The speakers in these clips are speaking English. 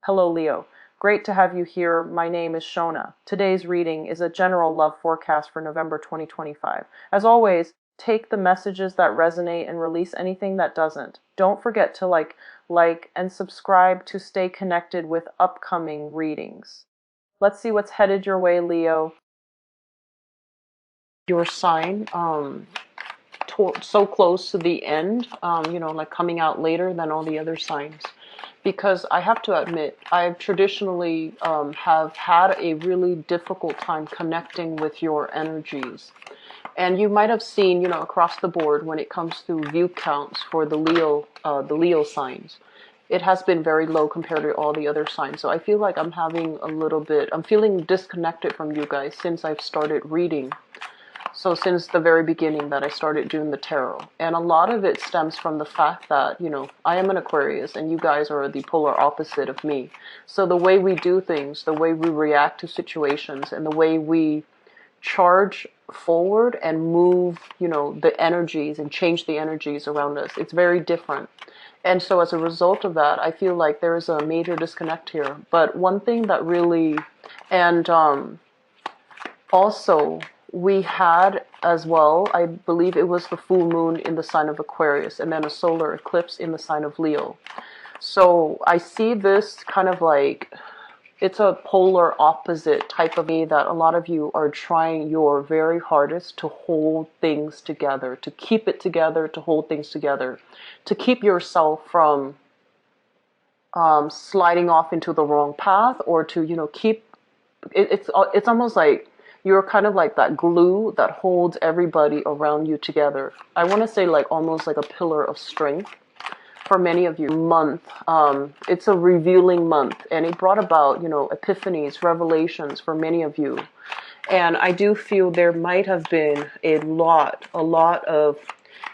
Hello, Leo. Great to have you here. My name is Shona. Today's reading is a general love forecast for November 2025. As always, take the messages that resonate and release anything that doesn't. Don't forget to like, and subscribe to stay connected with upcoming readings. Let's see what's headed your way, Leo. Your sign, so close to the end, like coming out later than all the other signs. Because I have to admit, I've traditionally have had a really difficult time connecting with your energies. And you might have seen, across the board when it comes to view counts for the Leo signs, it has been very low compared to all the other signs. So I feel like I'm feeling disconnected from you guys since I've started reading. So since the very beginning that I started doing the tarot. And a lot of it stems from the fact that, I am an Aquarius and you guys are the polar opposite of me. So the way we do things, the way we react to situations, and the way we charge forward and move, the energies and change the energies around us, it's very different. And so as a result of that, I feel like there is a major disconnect here. But one thing that really, and also, we had as well, I believe it was the full moon in the sign of Aquarius and then a solar eclipse in the sign of Leo. So I see this kind of like, it's a polar opposite type of me that a lot of you are trying your very hardest to hold things together, to keep it together, to hold things together, to keep yourself from sliding off into the wrong path, or to, keep, it's almost like, you're kind of like that glue that holds everybody around you together. I want to say like almost like a pillar of strength for many of you. It's a revealing month, and it brought about, epiphanies, revelations for many of you. And I do feel there might have been a lot of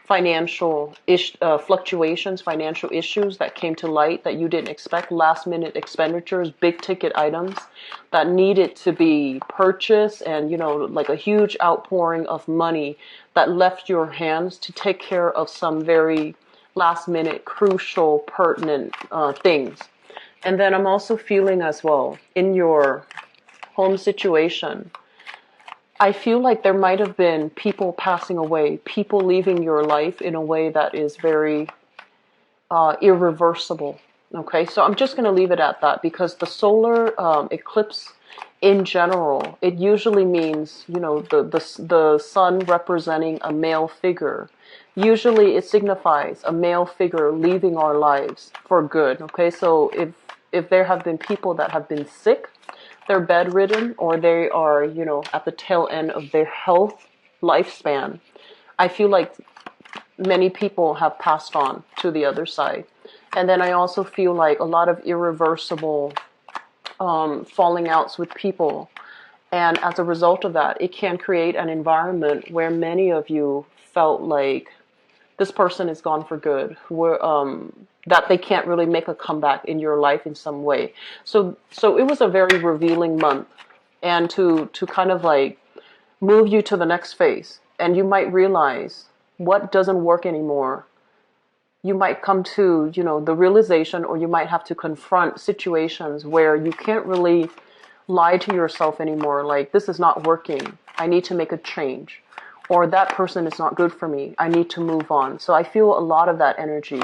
financial fluctuations, financial issues that came to light that you didn't expect, last minute expenditures, big ticket items that needed to be purchased, and like a huge outpouring of money that left your hands to take care of some very last minute, crucial, pertinent things. And then I'm also feeling as well in your home situation, I feel like there might have been people passing away, people leaving your life in a way that is very irreversible. Okay, so I'm just going to leave it at that, because the solar eclipse in general, it usually means, the sun representing a male figure. Usually it signifies a male figure leaving our lives for good. Okay, so if there have been people that have been sick, they're bedridden, or they are, at the tail end of their health lifespan, I feel like many people have passed on to the other side. And then I also feel like a lot of irreversible falling outs with people. And as a result of that, it can create an environment where many of you felt like this person is gone for good, that they can't really make a comeback in your life in some way. So it was a very revealing month, and to kind of like move you to the next phase. And you might realize what doesn't work anymore. You might come to, the realization, or you might have to confront situations where you can't really lie to yourself anymore. Like, this is not working. I need to make a change. Or that person is not good for me. I need to move on. So I feel a lot of that energy.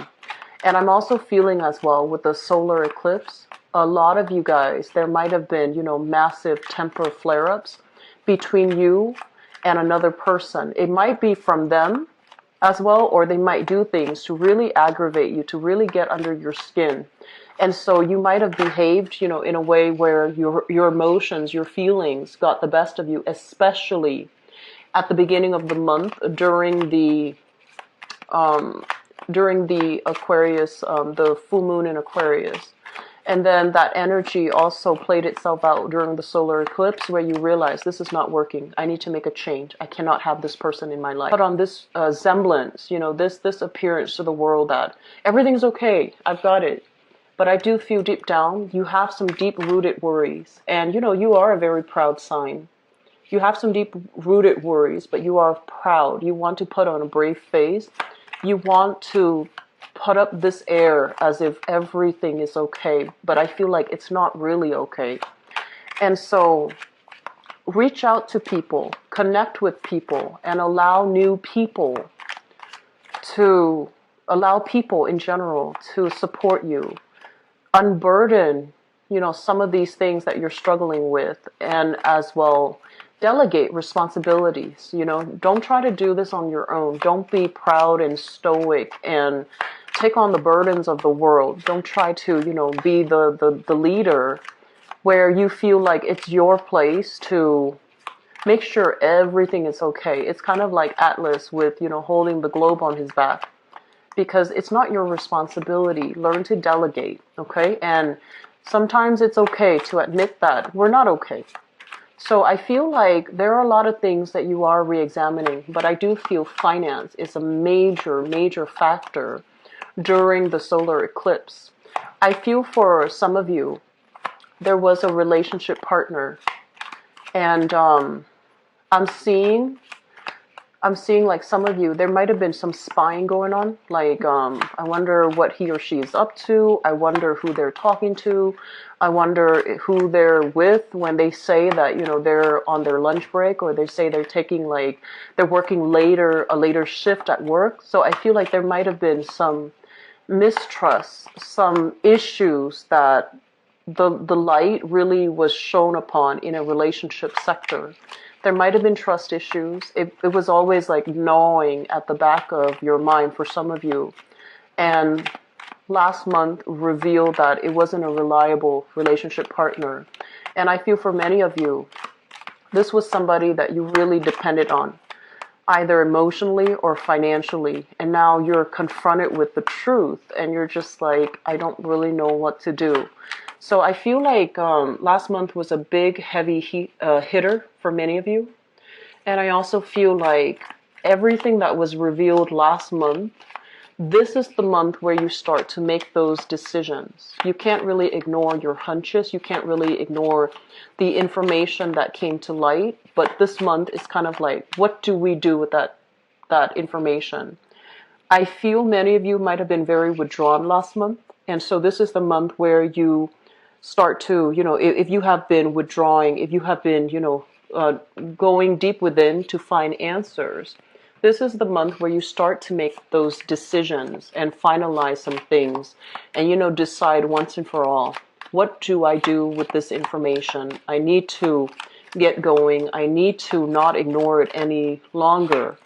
And I'm also feeling as well with the solar eclipse, a lot of you guys, there might have been, massive temper flare-ups between you and another person. It might be from them as well, or they might do things to really aggravate you, to really get under your skin. And so you might have behaved, in a way where your emotions, your feelings got the best of you, especially at the beginning of the month during the Aquarius, the full moon in Aquarius. And then that energy also played itself out during the solar eclipse, where you realize this is not working. I need to make a change. I cannot have this person in my life. But on this semblance, this appearance to the world that everything's okay. I've got it. But I do feel deep down, you have some deep-rooted worries. And, you are a very proud sign. You have some deep-rooted worries, but you are proud. You want to put on a brave face. You want to put up this air as if everything is okay, but I feel like it's not really okay. And so reach out to people, connect with people, and to allow people in general to support you, unburden, some of these things that you're struggling with, and as well delegate responsibilities. Don't try to do this on your own. Don't be proud and stoic and take on the burdens of the world. Don't try to, be the leader where you feel like it's your place to make sure everything is okay. It's kind of like Atlas with, holding the globe on his back, because it's not your responsibility. Learn to delegate, okay? And sometimes it's okay to admit that we're not okay. So I feel like there are a lot of things that you are re-examining, but I do feel finance is a major, major factor during the solar eclipse. I feel for some of you, there was a relationship partner, and I'm seeing like some of you, there might have been some spying going on. Like, I wonder what he or she is up to. I wonder who they're talking to. I wonder who they're with when they say that, they're on their lunch break, or they say they're they're working a later shift at work. So I feel like there might have been some mistrust, some issues that the light really was shown upon in a relationship sector. There might have been trust issues. It was always like gnawing at the back of your mind for some of you. And last month revealed that it wasn't a reliable relationship partner. And I feel for many of you, this was somebody that you really depended on, either emotionally or financially. And now you're confronted with the truth, and you're just like, I don't really know what to do. So I feel like last month was a big, heavy hitter for many of you. And I also feel like everything that was revealed last month, this is the month where you start to make those decisions. You can't really ignore your hunches. You can't really ignore the information that came to light. But this month is kind of like, what do we do with that information? I feel many of you might have been very withdrawn last month. And so this is the month where you start to, if you have been withdrawing, if you have been, going deep within to find answers, this is the month where you start to make those decisions and finalize some things and, decide once and for all, what do I do with this information? I need to get going. I need to not ignore it any longer,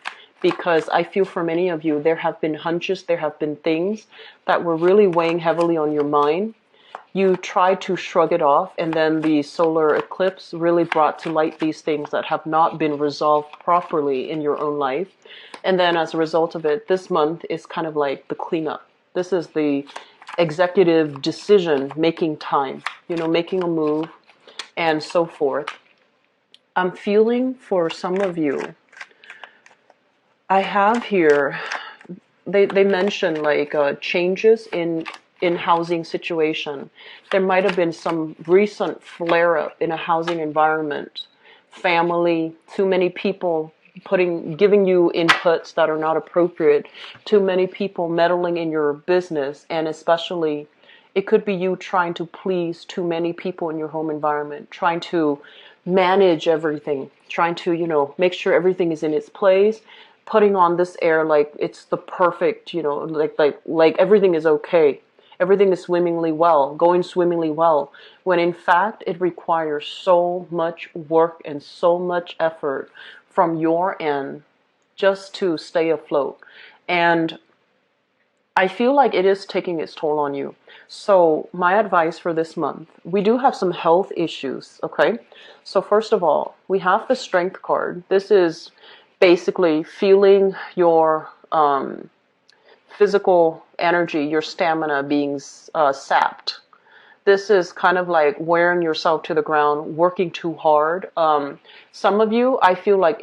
because I feel for many of you, there have been hunches, there have been things that were really weighing heavily on your mind. You tried to shrug it off, and then the solar eclipse really brought to light these things that have not been resolved properly in your own life. And then as a result of it, this month is kind of like the cleanup. This is the executive decision making time, making a move and so forth. I'm feeling for some of you, I have here, they mention like changes in housing situation. There might have been some recent flare-up in a housing environment, family, too many people giving you inputs that are not appropriate, too many people meddling in your business, and especially it could be you trying to please too many people in your home environment, trying to manage everything, trying to, make sure everything is in its place, putting on this air like it's the perfect, like everything is okay. Everything is going swimmingly well, when in fact it requires so much work and so much effort from your end just to stay afloat. And I feel like it is taking its toll on you. So my advice for this month, we do have some health issues, okay? So first of all, we have the Strength card. This is basically feeling your physical energy, your stamina being sapped. This is kind of like wearing yourself to the ground, working too hard. Some of you, I feel like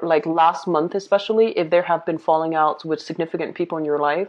like last month especially, if there have been falling outs with significant people in your life,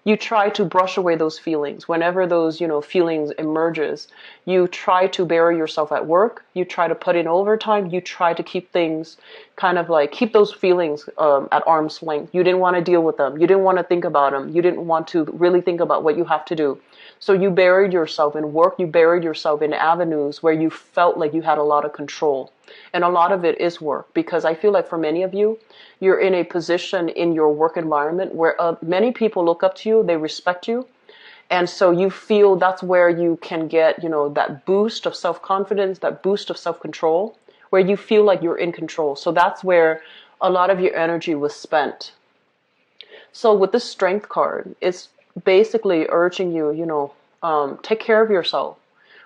you try to brush away those feelings. Whenever those, feelings emerges, you try to bury yourself at work. You try to put in overtime. You try to keep things kind of like, keep those feelings at arm's length. You didn't want to deal with them. You didn't want to think about them. You didn't want to really think about what you have to do. So you buried yourself in work. You buried yourself in avenues where you felt like you had a lot of control. And a lot of it is work, because I feel like for many of you, you're in a position in your work environment where many people look up to you, they respect you. And so you feel that's where you can get, that boost of self-confidence, that boost of self-control, where you feel like you're in control. So that's where a lot of your energy was spent. So with this strength card, it's basically urging you, take care of yourself.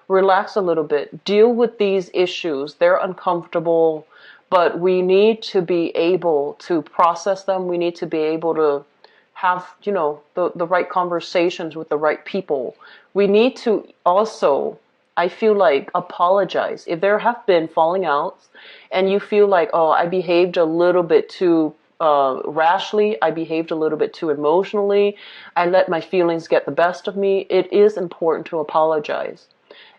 Relax a little bit. Deal with these issues. They're uncomfortable, but we need to be able to process them. We need to be able to have, the right conversations with the right people. We need to also, I feel like, apologize. If there have been falling outs and you feel like, oh, I behaved a little bit too rashly, I behaved a little bit too emotionally, I let my feelings get the best of me, it is important to apologize.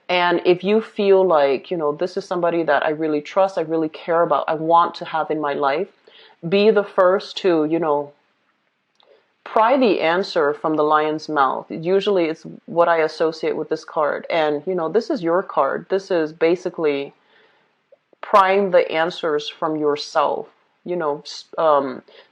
And if you feel like, this is somebody that I really trust, I really care about, I want to have in my life, be the first to, pry the answer from the lion's mouth. Usually it's what I associate with this card. And, this is your card. This is basically prying the answers from yourself.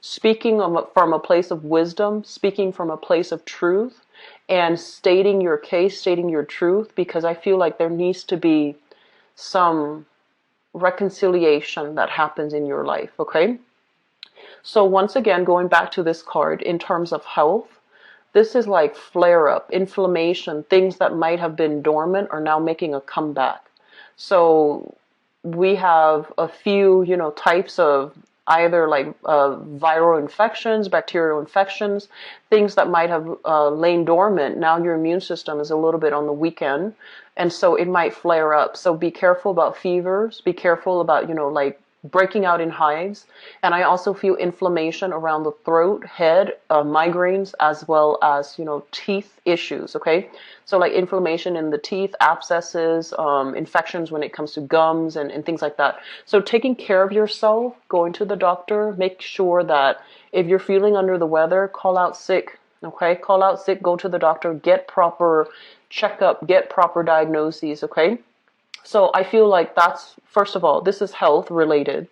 Speaking from a place of wisdom, speaking from a place of truth, and stating your case, stating your truth, because I feel like there needs to be some reconciliation that happens in your life, okay? So once again, going back to this card, in terms of health, this is like flare-up, inflammation, things that might have been dormant are now making a comeback. So we have a few, types of either like viral infections, bacterial infections, things that might have lain dormant. Now your immune system is a little bit on the weekend, and so it might flare up. So be careful about fevers. Be careful about, like breaking out in hives. And I also feel inflammation around the throat, head, migraines, as well as, teeth issues, okay? So like inflammation in the teeth, abscesses, infections when it comes to gums and things like that. So taking care of yourself, going to the doctor, make sure that if you're feeling under the weather, call out sick, okay? Call out sick, go to the doctor, get proper checkup, get proper diagnoses, okay? So I feel like that's, first of all, this is health related.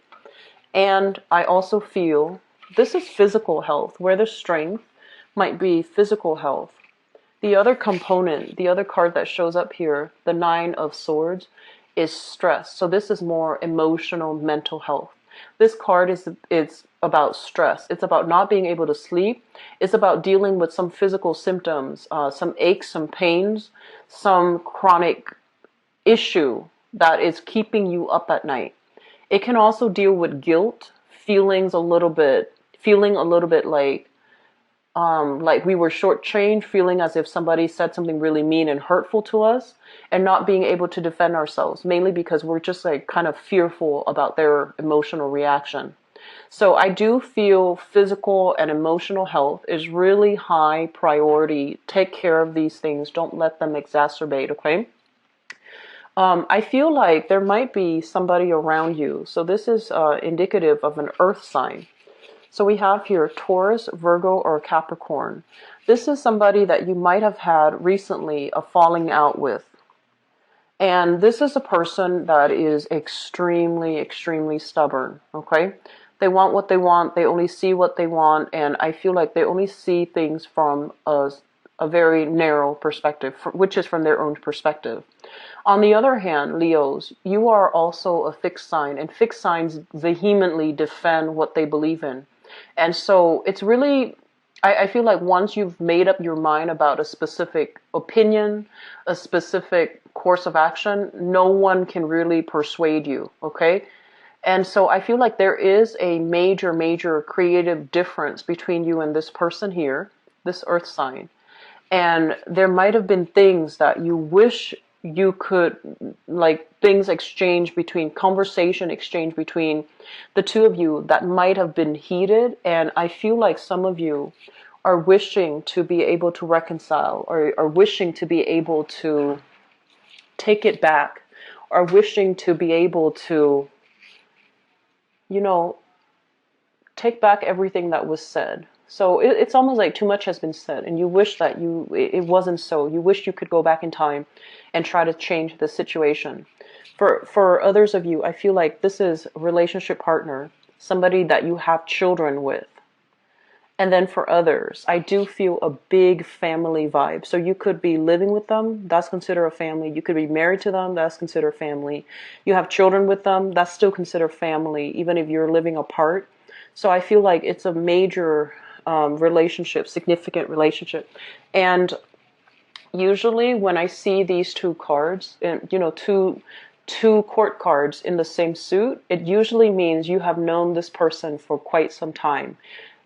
And I also feel this is physical health, where the strength might be physical health. The other component, the other card that shows up here, the Nine of Swords, is stress. So this is more emotional, mental health. This card it's about stress. It's about not being able to sleep. It's about dealing with some physical symptoms, some aches, some pains, some chronic issue that is keeping you up at night. It can also deal with guilt, feeling a little bit like we were shortchanged, feeling as if somebody said something really mean and hurtful to us, and not being able to defend ourselves, mainly because we're just like kind of fearful about their emotional reaction. So I do feel physical and emotional health is really high priority. Take care of these things. Don't let them exacerbate, okay? I feel like there might be somebody around you. So this is indicative of an earth sign. So we have here Taurus, Virgo, or Capricorn. This is somebody that you might have had recently a falling out with. And this is a person that is extremely, extremely stubborn, okay? They want what they want. They only see what they want. And I feel like they only see things from a very narrow perspective, which is from their own perspective. On the other hand, Leos, you are also a fixed sign, and fixed signs vehemently defend what they believe in. And so it's really, I feel like once you've made up your mind about a specific opinion, a specific course of action, no one can really persuade you, okay? And so I feel like there is a major, major creative difference between you and this person here, this earth sign. And there might have been things that you wish you could, like things exchange between, conversation exchange between the two of you that might have been heated. And I feel like some of you are wishing to be able to reconcile, or are wishing to be able to take it back, are wishing to be able to, you know, take back everything that was said. So it's almost like too much has been said, and you wish that it wasn't so. You wish you could go back in time and try to change the situation. For others of you, I feel like this is a relationship partner, somebody that you have children with. And then for others, I do feel a big family vibe. So you could be living with them, that's considered a family. You could be married to them, that's considered family. You have children with them, that's still considered family, even if you're living apart. So I feel like it's a major relationship, significant relationship. And usually when I see these two cards, and two court cards in the same suit, it usually means you have known this person for quite some time.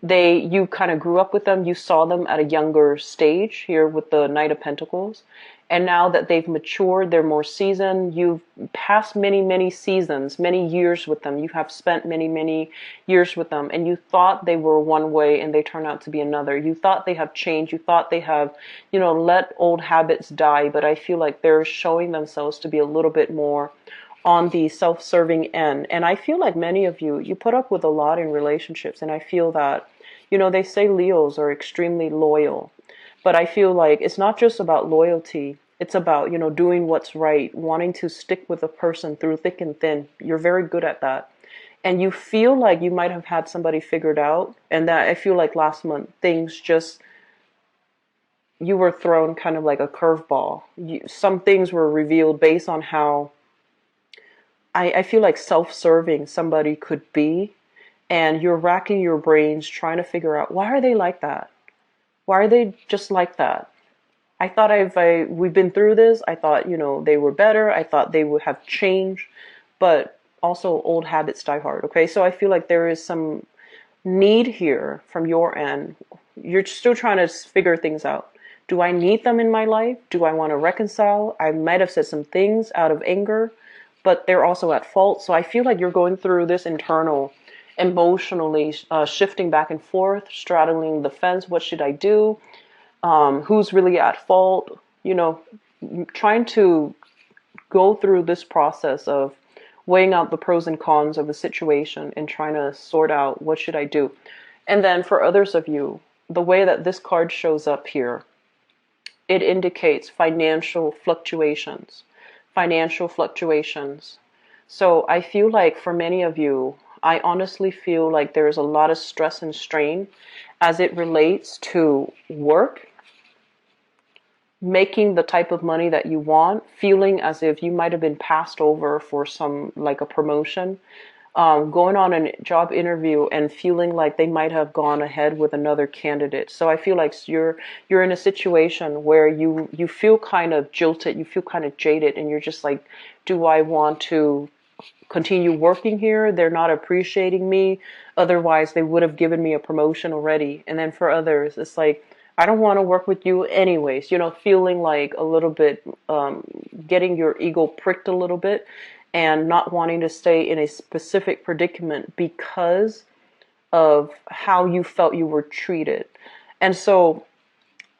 You kind of grew up with them, you saw them at a younger stage here with the Knight of Pentacles. And now that they've matured, they're more seasoned, you've passed many, many seasons, many years with them. You have spent many, many years with them, and you thought they were one way and they turn out to be another. You thought they have changed. You thought they have, let old habits die. But I feel like they're showing themselves to be a little bit more on the self-serving end. And I feel like many of you put up with a lot in relationships. And I feel that, they say Leos are extremely loyal. But I feel like it's not just about loyalty. It's about, doing what's right, wanting to stick with a person through thick and thin. You're very good at that. And you feel like you might have had somebody figured out. And that I feel like last month, you were thrown kind of like a curveball. Some things were revealed based on how I feel like self-serving somebody could be. And you're racking your brains trying to figure out, why are they like that? Why are they just like that? I thought we've been through this. I thought, they were better. I thought they would have changed, but also old habits die hard. Okay. So I feel like there is some need here from your end. You're still trying to figure things out. Do I need them in my life? Do I want to reconcile? I might have said some things out of anger, but they're also at fault. So I feel like you're going through this internal emotionally shifting back and forth, straddling the fence. What should I do? Who's really at fault? Trying to go through this process of weighing out the pros and cons of the situation and trying to sort out what should I do. And then for others of you, the way that this card shows up here, it indicates financial fluctuations. Financial fluctuations. So I feel like for many of you, I honestly feel like there's a lot of stress and strain as it relates to work, making the type of money that you want, feeling as if you might have been passed over for some, like a promotion, going on a job interview and feeling like they might have gone ahead with another candidate. So I feel like you're in a situation where you feel kind of jilted, you feel kind of jaded, and you're just like, do I want to continue working here? They're not appreciating me. Otherwise, they would have given me a promotion already. And then for others, it's like, I don't want to work with you anyways. Feeling like a little bit, getting your ego pricked a little bit and not wanting to stay in a specific predicament because of how you felt you were treated. And so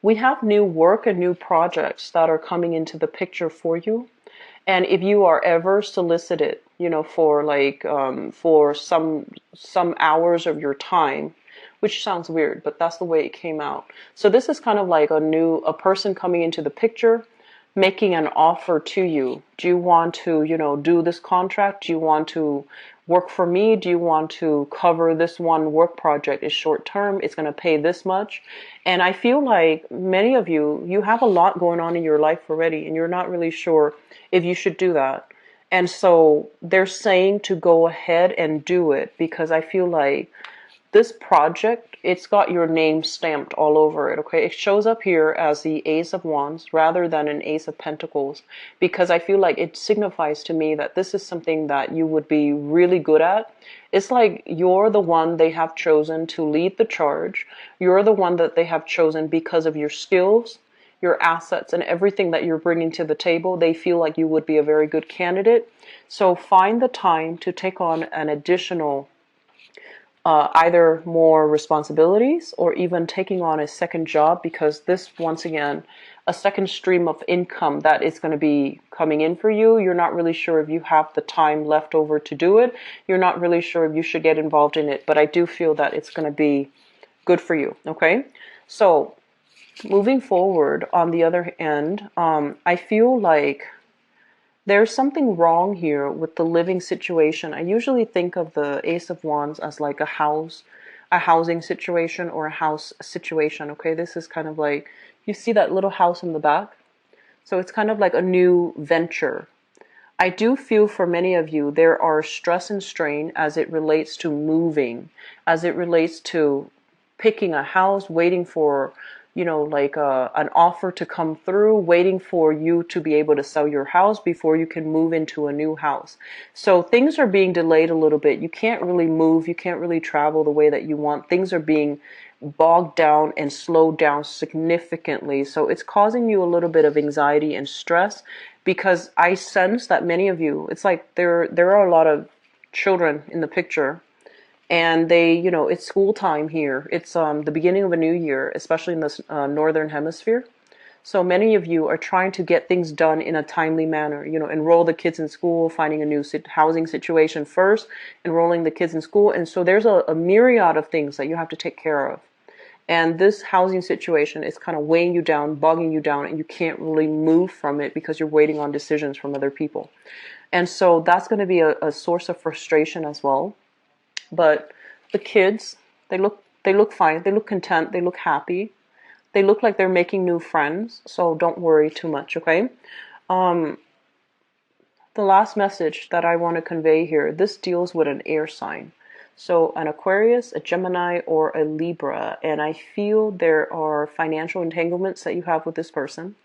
we have new work and new projects that are coming into the picture for you. And if you are ever solicited, for for some hours of your time, which sounds weird, but that's the way it came out. So this is kind of like a person coming into the picture, making an offer to you. Do you want to, do this contract? Do you want to work for me? Do you want to cover this one work project? It's short term. It's going to pay this much. And I feel like many of you have a lot going on in your life already, and you're not really sure if you should do that. And so they're saying to go ahead and do it, because I feel like this project, it's got your name stamped all over it, okay? It shows up here as the Ace of Wands rather than an Ace of Pentacles, because I feel like it signifies to me that this is something that you would be really good at. It's like you're the one they have chosen to lead the charge. You're the one that they have chosen because of your skills, your assets, and everything that you're bringing to the table. They feel like you would be a very good candidate. So find the time to take on an additional either more responsibilities or even taking on a second job, because this, once again, a second stream of income that is going to be coming in for you. You're not really sure if you have the time left over to do it. You're not really sure if you should get involved in it, but I do feel that it's going to be good for you. Okay, so moving forward, on the other end, I feel like there's something wrong here with the living situation. I usually think of the Ace of Wands as like a housing situation or a house situation. Okay, this is kind of like, you see that little house in the back? So it's kind of like a new venture. I do feel for many of you, there are stress and strain as it relates to moving, as it relates to picking a house, waiting for, like an offer to come through, waiting for you to be able to sell your house before you can move into a new house. So things are being delayed a little bit. You can't really move. You can't really travel the way that you want. Things are being bogged down and slowed down significantly. So it's causing you a little bit of anxiety and stress, because I sense that many of you, it's like there are a lot of children in the picture, and they, it's school time here. It's the beginning of a new year, especially in the northern hemisphere. So many of you are trying to get things done in a timely manner. Enroll the kids in school, finding a new housing situation first, enrolling the kids in school. And so there's a myriad of things that you have to take care of. And this housing situation is kind of weighing you down, bogging you down, and you can't really move from it because you're waiting on decisions from other people. And so that's going to be a source of frustration as well. But the kids, they look fine. They look content. They look happy. They look like they're making new friends. So don't worry too much, okay? The last message that I want to convey here, this deals with an air sign. So an Aquarius, a Gemini, or a Libra. And I feel there are financial entanglements that you have with this person.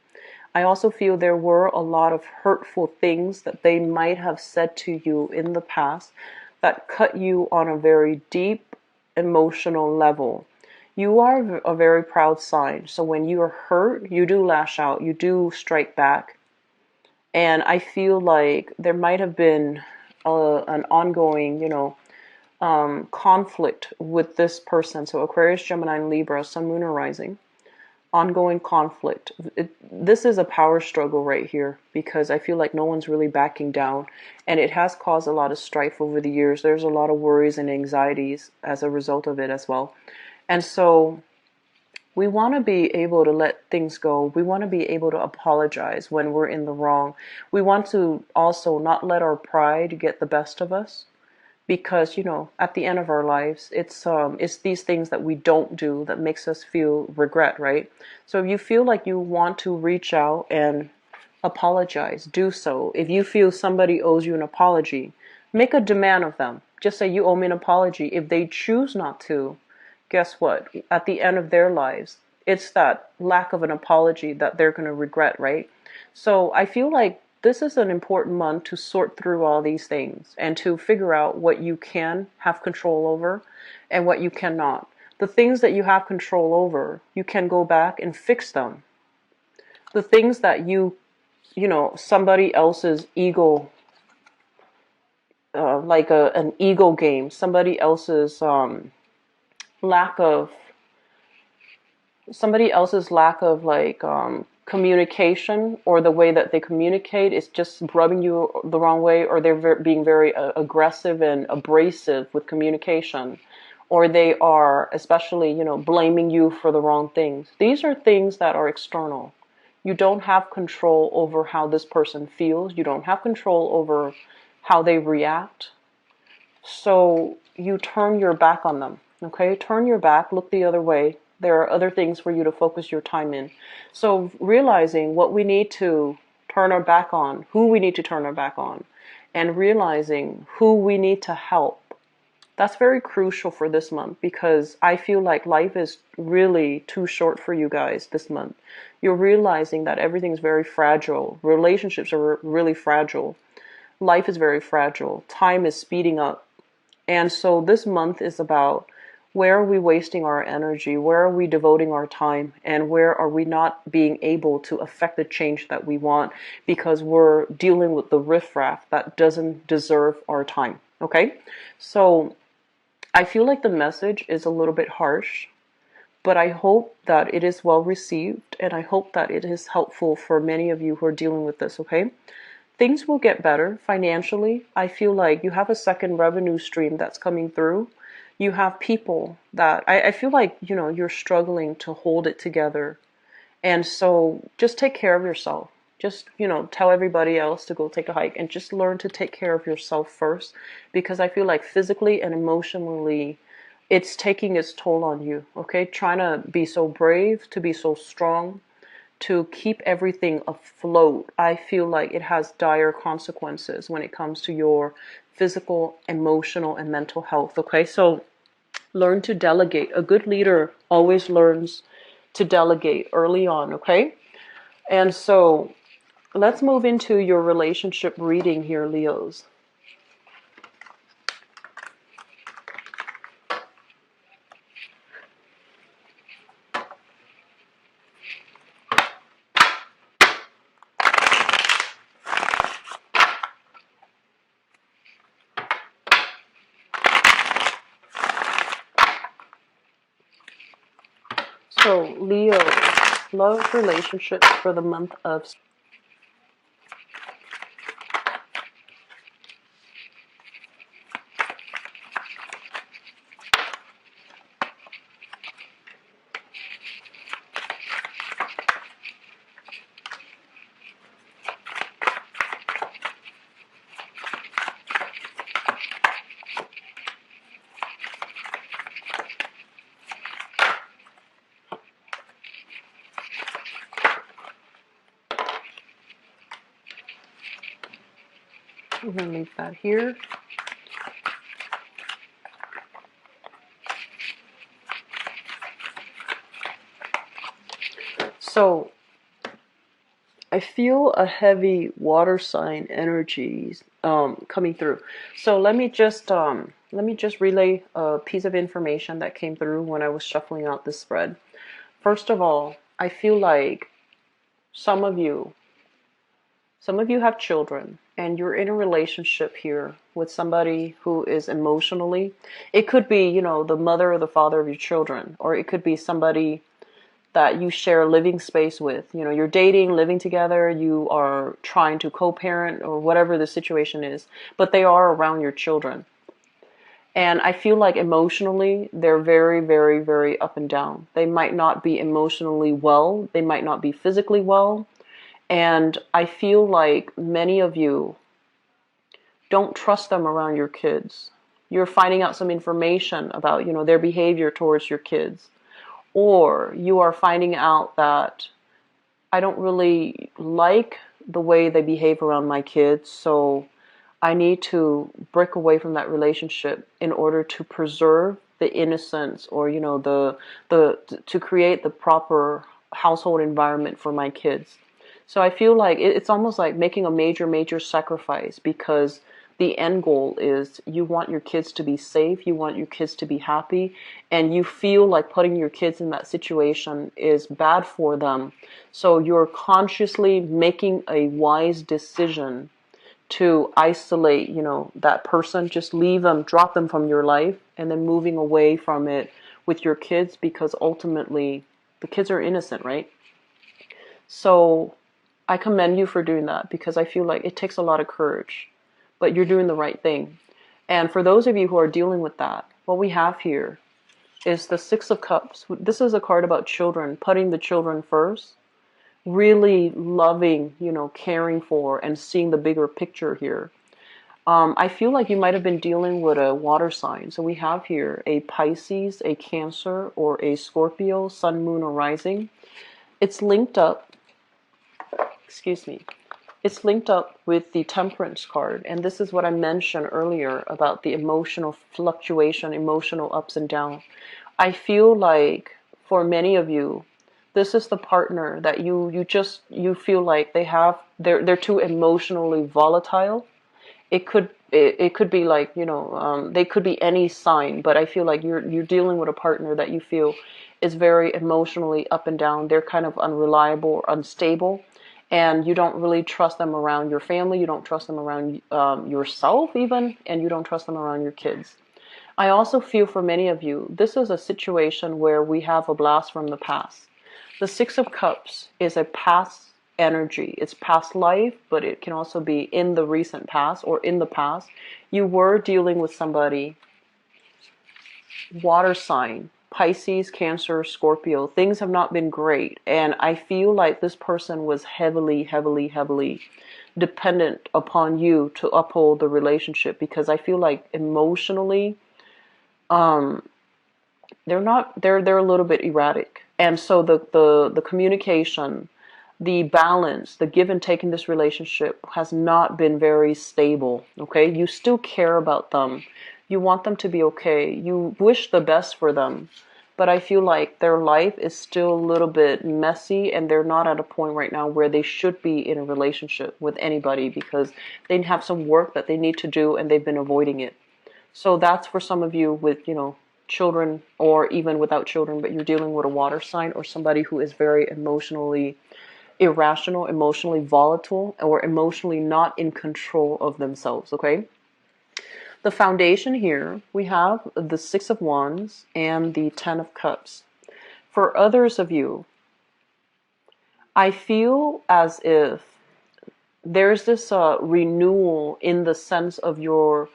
I also feel there were a lot of hurtful things that they might have said to you in the past that cut you on a very deep emotional level. You are a very proud sign. So when you are hurt, you do lash out, you do strike back. And I feel like there might have been an ongoing, conflict with this person. So Aquarius, Gemini, and Libra, Sun, Moon, or Rising. Ongoing conflict. This is a power struggle right here, because I feel like no one's really backing down, and it has caused a lot of strife over the years. There's a lot of worries and anxieties as a result of it as well. And so we want to be able to let things go. We want to be able to apologize when we're in the wrong. We want to also not let our pride get the best of us. Because, at the end of our lives, it's these things that we don't do that makes us feel regret, right? So if you feel like you want to reach out and apologize, do so. If you feel somebody owes you an apology, make a demand of them. Just say, you owe me an apology. If they choose not to, guess what? At the end of their lives, it's that lack of an apology that they're going to regret, right? So I feel like this is an important month to sort through all these things and to figure out what you can have control over and what you cannot. The things that you have control over, you can go back and fix them. The things that somebody else's ego, like an ego game, somebody else's lack of communication, or the way that they communicate is just rubbing you the wrong way, or they're being very aggressive and abrasive with communication, or they are especially, blaming you for the wrong things. These are things that are external. You don't have control over how this person feels. You don't have control over how they react. So you turn your back on them, okay? Turn your back, look the other way. There are other things for you to focus your time in. So realizing what we need to turn our back on, who we need to turn our back on, and realizing who we need to help. That's very crucial for this month, because I feel like life is really too short for you guys this month. You're realizing that everything's very fragile. Relationships are really fragile. Life is very fragile. Time is speeding up. And so this month is about, where are we wasting our energy? Where are we devoting our time? And where are we not being able to affect the change that we want, because we're dealing with the riffraff that doesn't deserve our time? Okay? So I feel like the message is a little bit harsh, but I hope that it is well received, and I hope that it is helpful for many of you who are dealing with this, okay? Things will get better financially. I feel like you have a second revenue stream that's coming through. You have people that I feel like, you're struggling to hold it together. And so just take care of yourself. Just, tell everybody else to go take a hike and just learn to take care of yourself first, because I feel like physically and emotionally it's taking its toll on you, okay? Trying to be so brave, to be so strong, to keep everything afloat. I feel like it has dire consequences when it comes to your physical, emotional, and mental health, okay? So learn to delegate. A good leader always learns to delegate early on, okay? And so let's move into your relationship reading here, Leos. So, Leo, love relationships for the month of. I'm going to leave that here. So, I feel a heavy water sign energies coming through. So let me just relay a piece of information that came through when I was shuffling out this spread. First of all, I feel like some of you some of you have children and you're in a relationship here with somebody who is emotionally, it could be, the mother or the father of your children, or it could be somebody that you share living space with. You're dating, living together, you are trying to co-parent or whatever the situation is, but they are around your children. And I feel like emotionally, they're very, very, very up and down. They might not be emotionally well. They might not be physically well. And I feel like many of you don't trust them around your kids. You're finding out some information about, their behavior towards your kids. Or you are finding out that I don't really like the way they behave around my kids, so I need to break away from that relationship in order to preserve the innocence, or the to create the proper household environment for my kids. So I feel like it's almost like making a major, major sacrifice, because the end goal is you want your kids to be safe, you want your kids to be happy, and you feel like putting your kids in that situation is bad for them. So you're consciously making a wise decision to isolate, that person, just leave them, drop them from your life, and then moving away from it with your kids, because ultimately the kids are innocent, right? So I commend you for doing that, because I feel like it takes a lot of courage, but you're doing the right thing. And for those of you who are dealing with that, what we have here is the Six of Cups. This is a card about children, putting the children first, really loving, caring for, and seeing the bigger picture here. I feel like you might have been dealing with a water sign. So we have here a Pisces, a Cancer, or a Scorpio, Sun, Moon, or Rising. It's linked up, excuse me, it's linked up with the Temperance card. And this is what I mentioned earlier about the emotional fluctuation, emotional ups and downs. I feel like for many of you, this is the partner that you feel like they're too emotionally volatile. It could be like, they could be any sign, but I feel like you're dealing with a partner that you feel is very emotionally up and down. They're kind of unreliable or unstable, and you don't really trust them around your family. You don't trust them around yourself even, and you don't trust them around your kids. I also feel for many of you, this is a situation where we have a blast from the past. The Six of Cups is a past energy. It's past life, but it can also be in the recent past or in the past. You were dealing with somebody, water sign, Pisces, Cancer, Scorpio. Things have not been great. And I feel like this person was heavily, heavily, heavily dependent upon you to uphold the relationship, because I feel like emotionally, um, they're a little bit erratic. And so the communication, the balance, the give and take in this relationship has not been very stable. Okay, you still care about them, you want them to be okay, you wish the best for them, but I feel like their life is still a little bit messy, and they're not at a point right now where they should be in a relationship with anybody, because they have some work that they need to do and they've been avoiding it. So that's for some of you with, children, or even without children, but you're dealing with a water sign or somebody who is very emotionally irrational, emotionally volatile, or emotionally not in control of themselves, okay? The foundation here, we have the Six of Wands and the Ten of Cups. For others of you, I feel as if there's this renewal in the sense of your,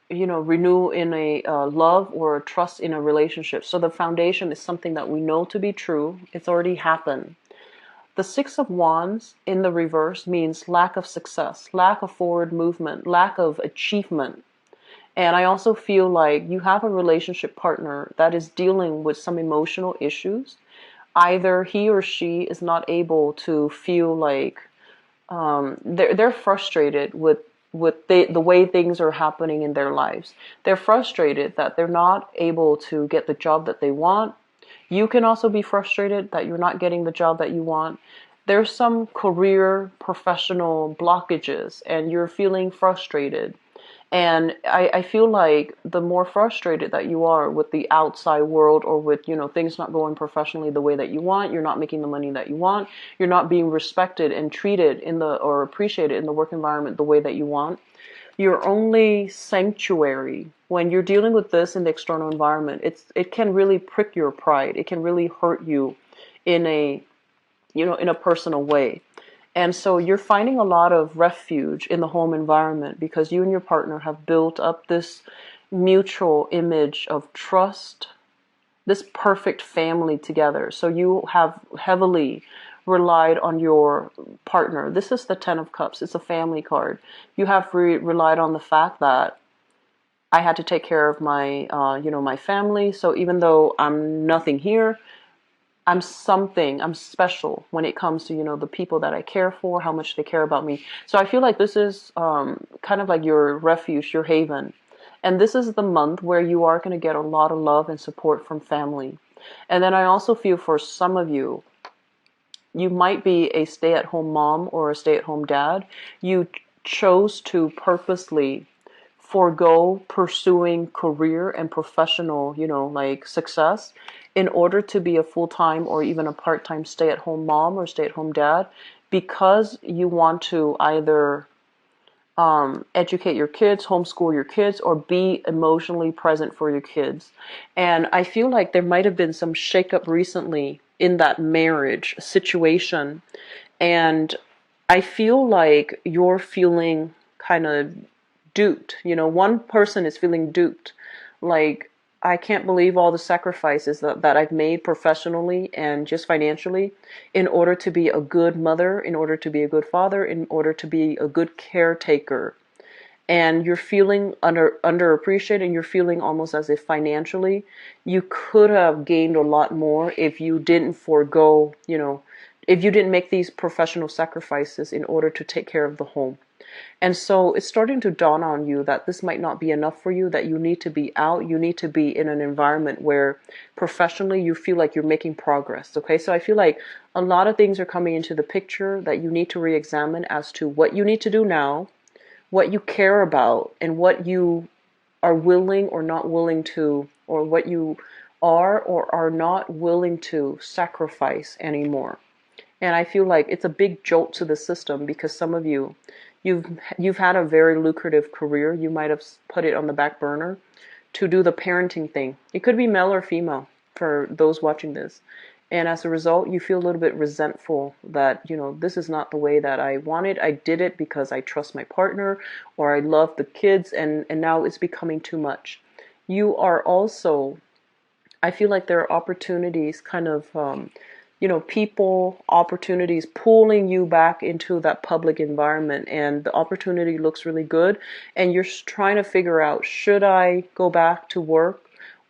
renew in a love or a trust in a relationship. So the foundation is something that we know to be true. It's already happened. The Six of Wands in the reverse means lack of success, lack of forward movement, lack of achievement. And I also feel like you have a relationship partner that is dealing with some emotional issues. Either he or she is not able to feel like they're frustrated with the way things are happening in their lives. They're frustrated that they're not able to get the job that they want. You can also be frustrated that you're not getting the job that you want. There's some career professional blockages and you're feeling frustrated. And I feel like the more frustrated that you are with the outside world, or with, things not going professionally the way that you want, you're not making the money that you want, you're not being respected and treated or appreciated in the work environment the way that you want. Your only sanctuary when you're dealing with this in the external environment, it can really prick your pride. It can really hurt you in a personal way. And so you're finding a lot of refuge in the home environment because you and your partner have built up this mutual image of trust, this perfect family together. So you have heavily relied on your partner. This is the Ten of Cups. It's a family card. You have relied on the fact that I had to take care of my, my family. So even though I'm nothing here, I'm something, I'm special when it comes to, the people that I care for, how much they care about me. So I feel like this is kind of like your refuge, your haven. And this is the month where you are going to get a lot of love and support from family. And then I also feel for some of you, you might be a stay-at-home mom or a stay-at-home dad. You chose to purposely forego pursuing career and professional, like success in order to be a full-time or even a part-time stay-at-home mom or stay-at-home dad, because you want to either educate your kids, homeschool your kids, or be emotionally present for your kids. And I feel like there might have been some shakeup recently in that marriage situation. And I feel like you're feeling kind of duped. One person is feeling duped. Like, I can't believe all the sacrifices that I've made professionally and just financially in order to be a good mother, in order to be a good father, in order to be a good caretaker. And you're feeling underappreciated, and you're feeling almost as if financially you could have gained a lot more if you didn't forego, if you didn't make these professional sacrifices in order to take care of the home. And so it's starting to dawn on you that this might not be enough for you, that you need to be out, you need to be in an environment where professionally you feel like you're making progress. Okay, so I feel like a lot of things are coming into the picture that you need to re-examine as to what you need to do now, what you care about, and what you are willing or not willing to, or what you are or are not willing to sacrifice anymore. And I feel like it's a big jolt to the system because some of you've had a very lucrative career. You might have put it on the back burner to do the parenting thing. It could be male or female for those watching this. And as a result, you feel a little bit resentful that, this is not the way that I wanted. I did it because I trust my partner or I love the kids, and now it's becoming too much. You are also, I feel like there are opportunities kind of, people, opportunities pulling you back into that public environment, and the opportunity looks really good. And you're trying to figure out, should I go back to work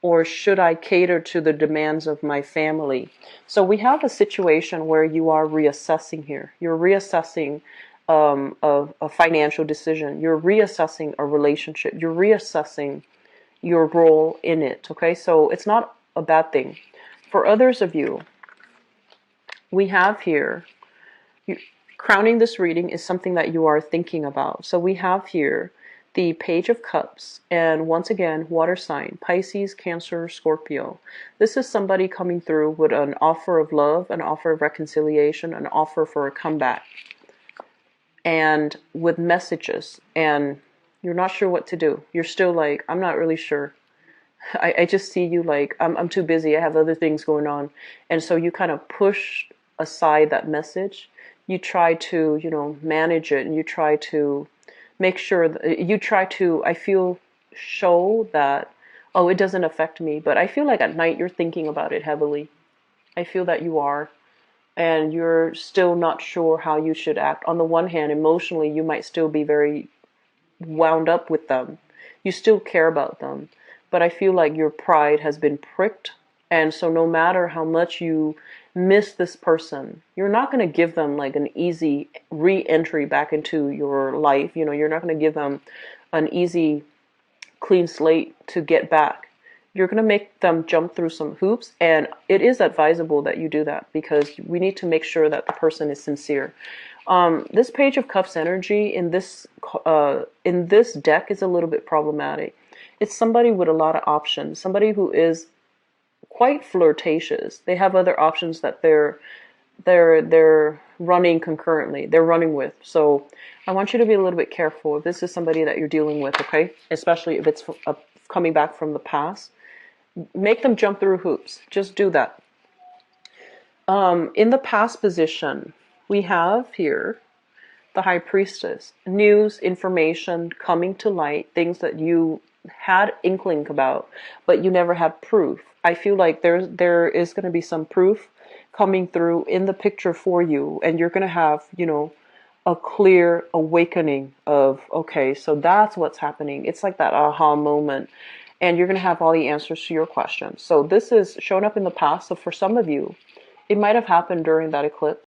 or should I cater to the demands of my family? So we have a situation where you are reassessing here. You're reassessing a financial decision. You're reassessing a relationship. You're reassessing your role in it. Okay, so it's not a bad thing. For others of you, we have here, crowning this reading is something that you are thinking about. So we have here the Page of Cups, and once again, water sign, Pisces, Cancer, Scorpio. This is somebody coming through with an offer of love, an offer of reconciliation, an offer for a comeback, and with messages, and you're not sure what to do. You're still like, I'm not really sure. I just see you like, I'm too busy. I have other things going on. And so you kind of push aside that message. You try to, manage it, and you try to make sure that you try to, I feel, show that, oh, it doesn't affect me. But I feel like at night you're thinking about it heavily. I feel that you are. And you're still not sure how you should act. On the one hand, emotionally, you might still be very wound up with them. You still care about them. But I feel like your pride has been pricked. And so no matter how much you miss this person, you're not going to give them like an easy re-entry back into your life. You're not going to give them an easy, clean slate to get back. You're going to make them jump through some hoops. And it is advisable that you do that, because we need to make sure that the person is sincere. This Page of Cups energy in this deck is a little bit problematic. It's somebody with a lot of options, somebody who is quite flirtatious. They have other options that they're running concurrently. They're running with. So I want you to be a little bit careful if this is somebody that you're dealing with, okay? Especially if it's coming back from the past. Make them jump through hoops. Just do that. In the past position, we have here the High Priestess. News, information coming to light, things that you had inkling about, but you never had proof. I feel like there is going to be some proof coming through in the picture for you, and you're going to have, a clear awakening of, okay, so that's what's happening. It's like that aha moment, and you're going to have all the answers to your questions. So this is shown up in the past. So for some of you, it might have happened during that eclipse.